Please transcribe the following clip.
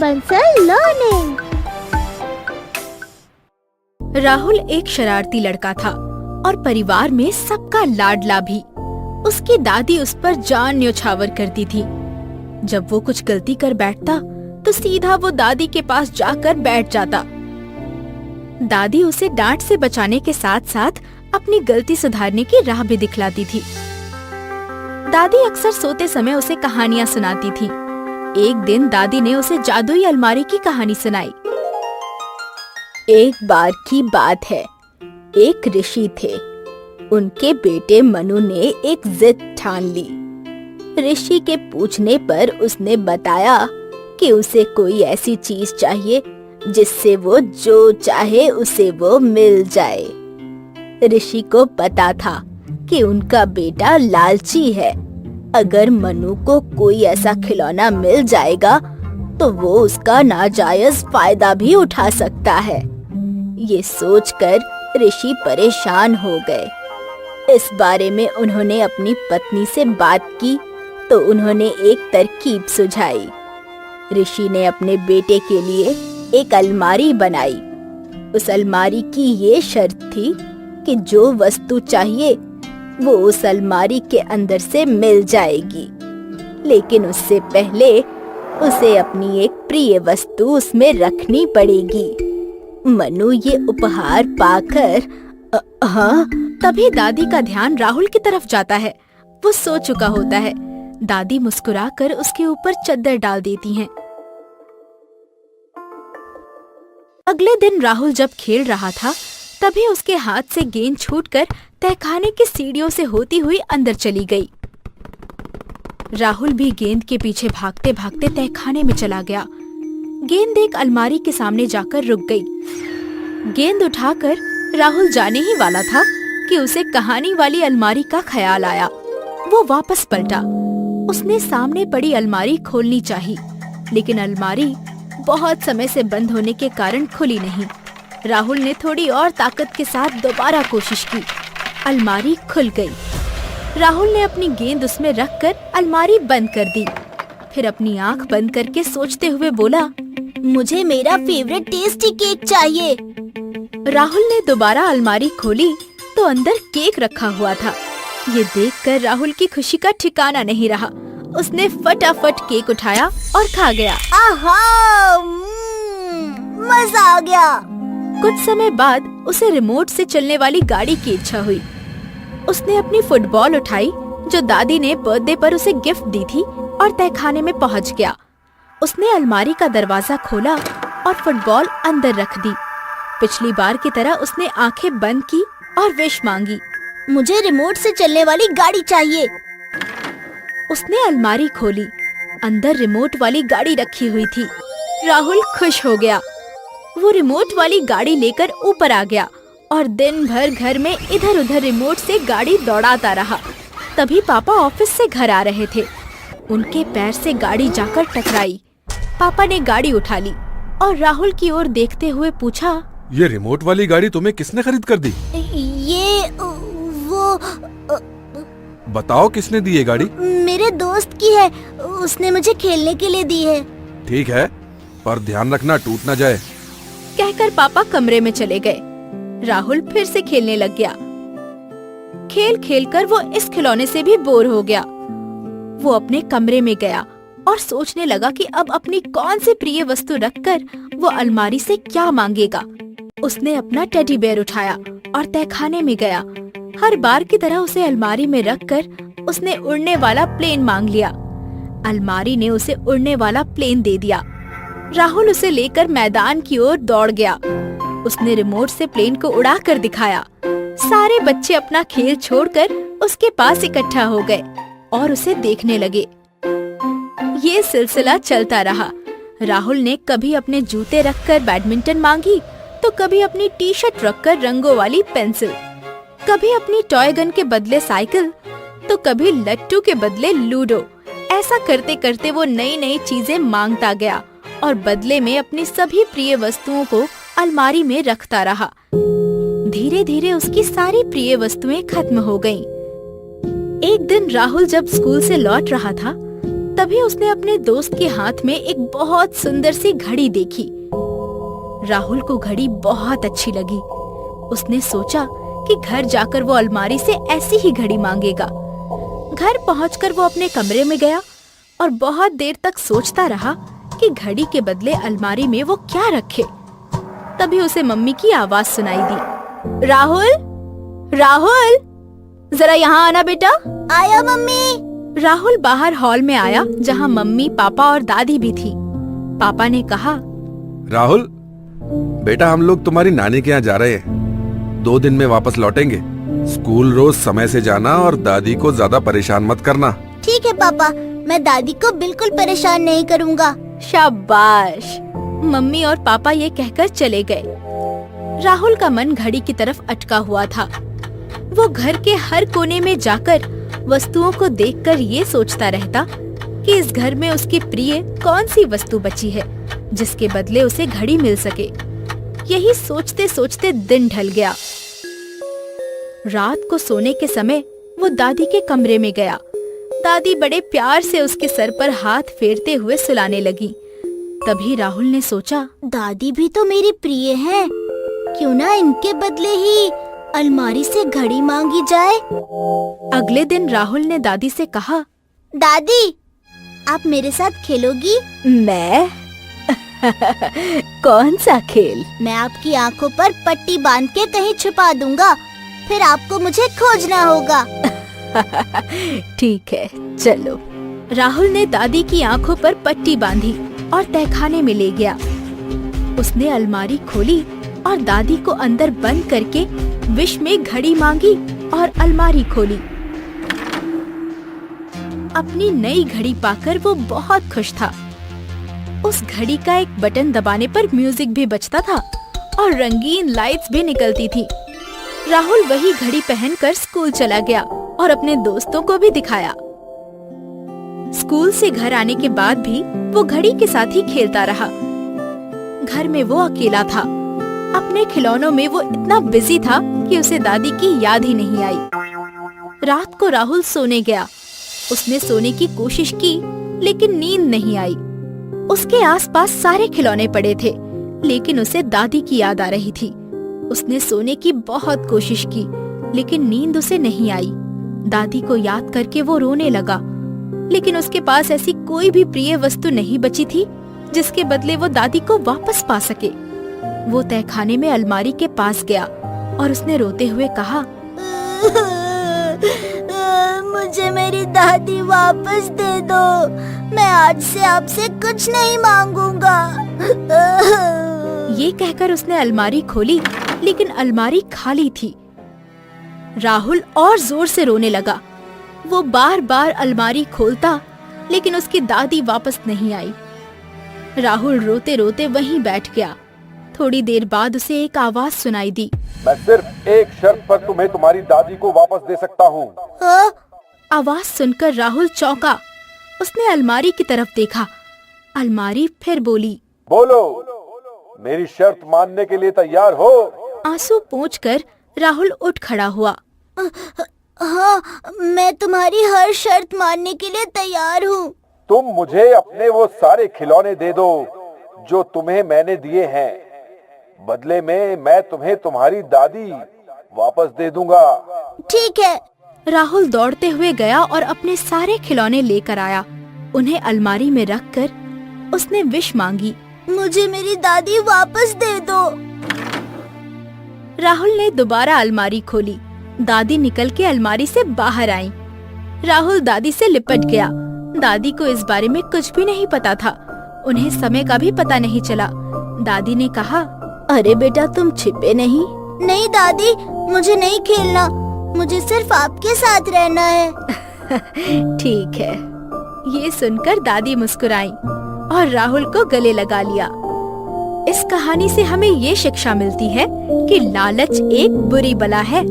Bansal learning. Rahul एक शरारती लड़का था और परिवार में सबका लाडला भी। उसकी दादी उस पर जान न्योछावर करती थी। जब वो कुछ गलती कर बैठता तो सीधा वो दादी के पास जाकर बैठ जाता। दादी उसे डांट से बचाने के साथ साथ अपनी गलती सुधारने की राह भी दिखलाती थी। दादी अक्सर सोते समय उसे कहानियां सुनाती थी। एक दिन दादी ने उसे जादुई अलमारी की कहानी सुनाई। एक बार की बात है, एक ऋषि थे। उनके बेटे मनु ने एक जिद ठान ली। ऋषि के पूछने पर उसने बताया कि उसे कोई ऐसी चीज चाहिए जिससे वो जो चाहे उसे वो मिल जाए। ऋषि को पता था कि उनका बेटा लालची है। अगर मनु को कोई ऐसा खिलौना मिल जाएगा तो वो उसका नाजायज फायदा भी उठा सकता है। ये सोचकर ऋषि परेशान हो गए। इस बारे में उन्होंने अपनी पत्नी से बात की तो उन्होंने एक तरकीब सुझाई। ऋषि ने अपने बेटे के लिए एक अलमारी बनाई। उस अलमारी की ये शर्त थी कि जो वस्तु चाहिए वो उस अलमारी के अंदर से मिल जाएगी, लेकिन उससे पहले उसे अपनी एक प्रिय वस्तु उसमें रखनी पड़ेगी। मनु ये उपहार पाकर तभी दादी का ध्यान राहुल की तरफ जाता है। वो सो चुका होता है। दादी मुस्कुराकर उसके ऊपर चादर डाल देती हैं। अगले दिन राहुल जब खेल रहा था तभी उसके हाथ से गेंद छूटकर तहखाने की सीढ़ियों से होती हुई अंदर चली गई। राहुल भी गेंद के पीछे भागते भागते तहखाने में चला गया। गेंद एक अलमारी के सामने जाकर रुक गई। गेंद उठाकर राहुल जाने ही वाला था कि उसे कहानी वाली अलमारी का ख्याल आया। वो वापस पलटा। उसने सामने पड़ी अलमारी खोलनी चाही, लेकिन अलमारी बहुत समय से बंद होने के कारण खुली नहीं। राहुल ने थोड़ी और ताकत के साथ दोबारा कोशिश की। अलमारी खुल गई। राहुल ने अपनी गेंद उसमें रखकर अलमारी बंद कर दी। फिर अपनी आंख बंद करके सोचते हुए बोला, मुझे मेरा फेवरेट टेस्टी केक चाहिए। राहुल ने दोबारा अलमारी खोली तो अंदर केक रखा हुआ था। ये देखकर राहुल की खुशी का ठिकाना नहीं रहा। उसने फटाफट केक उठाया और खा गया। आहा, मजा आ गया। कुछ समय बाद उसे रिमोट से चलने वाली गाड़ी की इच्छा हुई। उसने अपनी फुटबॉल उठाई जो दादी ने बर्थडे पर उसे गिफ्ट दी थी और तहखाने में पहुंच गया। उसने अलमारी का दरवाजा खोला और फुटबॉल अंदर रख दी। पिछली बार की तरह उसने आंखें बंद की और विश मांगी, मुझे रिमोट से चलने वाली गाड़ी चाहिए। उसने अलमारी खोली। अंदर रिमोट वाली गाड़ी रखी हुई थी। राहुल खुश हो गया। वो रिमोट वाली गाड़ी लेकर ऊपर आ गया और दिन भर घर में इधर उधर रिमोट से गाड़ी दौड़ाता रहा। तभी पापा ऑफिस से घर आ रहे थे। उनके पैर से गाड़ी जाकर टकराई। पापा ने गाड़ी उठा ली और राहुल की ओर देखते हुए पूछा, ये रिमोट वाली गाड़ी तुम्हें किसने खरीद कर दी? ये वो बताओ किसने दी ये गाड़ी? मेरे दोस्त की है। उसने मुझे खेलने के लिए दी है। ठीक है, पर ध्यान रखना टूट ना जाए। कहकर पापा कमरे में चले गए। राहुल फिर से खेलने लग गया। खेल खेल कर वो इस खिलौने से भी बोर हो गया। वो अपने कमरे में गया और सोचने लगा कि अब अपनी कौन सी प्रिय वस्तु रखकर वो अलमारी से क्या मांगेगा। उसने अपना टेडी बेयर उठाया और तहखाने में गया। हर बार की तरह उसे अलमारी में रखकर उसने उड़ने वाला प्लेन मांग लिया। अलमारी ने उसे उड़ने वाला प्लेन दे दिया। राहुल उसे लेकर मैदान की ओर दौड़ गया। उसने रिमोट से प्लेन को उड़ा कर दिखाया। सारे बच्चे अपना खेल छोड़कर उसके पास इकट्ठा हो गए और उसे देखने लगे। ये सिलसिला चलता रहा। राहुल ने कभी अपने जूते रखकर बैडमिंटन मांगी तो कभी अपनी टी शर्ट रखकर रंगों वाली पेंसिल, कभी अपनी टॉय गन के बदले साइकिल तो कभी लट्टू के बदले लूडो। ऐसा करते करते वो नई नई चीजें मांगता गया और बदले में अपनी सभी प्रिय वस्तुओं को अलमारी में रखता रहा। धीरे धीरे उसकी सारी प्रिय वस्तुएं खत्म हो गईं। एक दिन राहुल जब स्कूल से लौट रहा था तभी उसने अपने दोस्त के हाथ में एक बहुत सुंदर सी घड़ी देखी। राहुल को घड़ी बहुत अच्छी लगी। उसने सोचा कि घर जाकर वो अलमारी से ऐसी ही घड़ी मांगेगा। घर पहुंचकर वो अपने कमरे में गया और बहुत देर तक सोचता रहा कि घड़ी के बदले अलमारी में वो क्या रखे। तभी उसे मम्मी की आवाज सुनाई दी, राहुल, राहुल, जरा यहाँ आना बेटा। आया मम्मी। राहुल बाहर हॉल में आया जहाँ मम्मी, पापा और दादी भी थी। पापा ने कहा, राहुल बेटा, हम लोग तुम्हारी नानी के यहाँ जा रहे हैं। 2 दिन में वापस लौटेंगे। स्कूल रोज समय से जाना और दादी को ज्यादा परेशान मत करना। ठीक है पापा, मैं दादी को बिल्कुल परेशान नहीं करूँगा। शाबाश। मम्मी और पापा ये कहकर चले गए। राहुल का मन घड़ी की तरफ अटका हुआ था। वो घर के हर कोने में जाकर वस्तुओं को देखकर ये सोचता रहता कि इस घर में उसकी प्रिय कौन सी वस्तु बची है जिसके बदले उसे घड़ी मिल सके। यही सोचते सोचते दिन ढल गया। रात को सोने के समय वो दादी के कमरे में गया। दादी बड़े प्यार से उसके सर पर हाथ फेरते हुए सुलाने लगी। तभी राहुल ने सोचा, दादी भी तो मेरी प्रिय हैं, क्यों ना इनके बदले ही अलमारी से घड़ी मांगी जाए। अगले दिन राहुल ने दादी से कहा, दादी आप मेरे साथ खेलोगी? मैं? कौन सा खेल? मैं आपकी आंखों पर पट्टी बांध के कहीं छुपा दूंगा, फिर आपको मुझे खोजना होगा। ठीक है, चलो। राहुल ने दादी की आंखों पर पट्टी बांधी और तहखाने में ले गया। उसने अलमारी खोली और दादी को अंदर बंद करके विश में घड़ी मांगी और अलमारी खोली। अपनी नई घड़ी पाकर वो बहुत खुश था। उस घड़ी का एक बटन दबाने पर म्यूजिक भी बजता था और रंगीन लाइट्स भी निकलती थी। राहुल वही घड़ी पहनकर स्कूल चला गया और अपने दोस्तों को भी दिखाया। स्कूल से घर आने के बाद भी वो घड़ी के साथ ही खेलता रहा। घर में वो अकेला था। अपने खिलौनों में वो इतना बिजी था कि उसे दादी की याद ही नहीं आई। रात को राहुल सोने गया। उसने सोने की कोशिश की लेकिन नींद नहीं आई। उसके आसपास सारे खिलौने पड़े थे लेकिन उसे दादी की याद आ रही थी। उसने सोने की बहुत कोशिश की लेकिन नींद उसे नहीं आई। दादी को याद करके वो रोने लगा लेकिन उसके पास ऐसी कोई भी प्रिय वस्तु नहीं बची थी जिसके बदले वो दादी को वापस पा सके। वो तहखाने में अलमारी के पास गया और उसने रोते हुए कहा, मुझे मेरी दादी वापस दे दो। मैं आज से आपसे कुछ नहीं मांगूंगा। ये कहकर उसने अलमारी खोली लेकिन अलमारी खाली थी। राहुल और जोर से रोने लगा। वो बार बार अलमारी खोलता लेकिन उसकी दादी वापस नहीं आई। राहुल रोते रोते वहीं बैठ गया। थोड़ी देर बाद उसे एक आवाज सुनाई दी, मैं सिर्फ एक शर्त पर तुम्हें तुम्हारी दादी को वापस दे सकता हूँ। आवाज सुनकर राहुल चौंका। उसने अलमारी की तरफ देखा। अलमारी फिर बोली, बोलो, मेरी शर्त मानने के लिए तैयार हो? आंसू पोंछकर राहुल उठ खड़ा हुआ। हाँ, मैं तुम्हारी हर शर्त मानने के लिए तैयार हूँ। तुम मुझे अपने वो सारे खिलौने दे दो जो तुम्हें मैंने दिए हैं। बदले में मैं तुम्हें तुम्हारी दादी वापस दे दूंगा। ठीक है। राहुल दौड़ते हुए गया और अपने सारे खिलौने लेकर आया। उन्हें अलमारी में रखकर उसने विश मांगी, मुझे मेरी दादी वापस दे दो। राहुल ने दोबारा अलमारी खोली। दादी निकल के अलमारी से बाहर आई। राहुल दादी से लिपट गया। दादी को इस बारे में कुछ भी नहीं पता था। उन्हें समय का भी पता नहीं चला। दादी ने कहा, अरे बेटा, तुम छिपे नहीं? नहीं दादी, मुझे नहीं खेलना, मुझे सिर्फ आपके साथ रहना है। ठीक है। ये सुनकर दादी मुस्कुराई और राहुल को गले लगा लिया। इस कहानी से हमें ये शिक्षा मिलती है कि लालच एक बुरी बला है।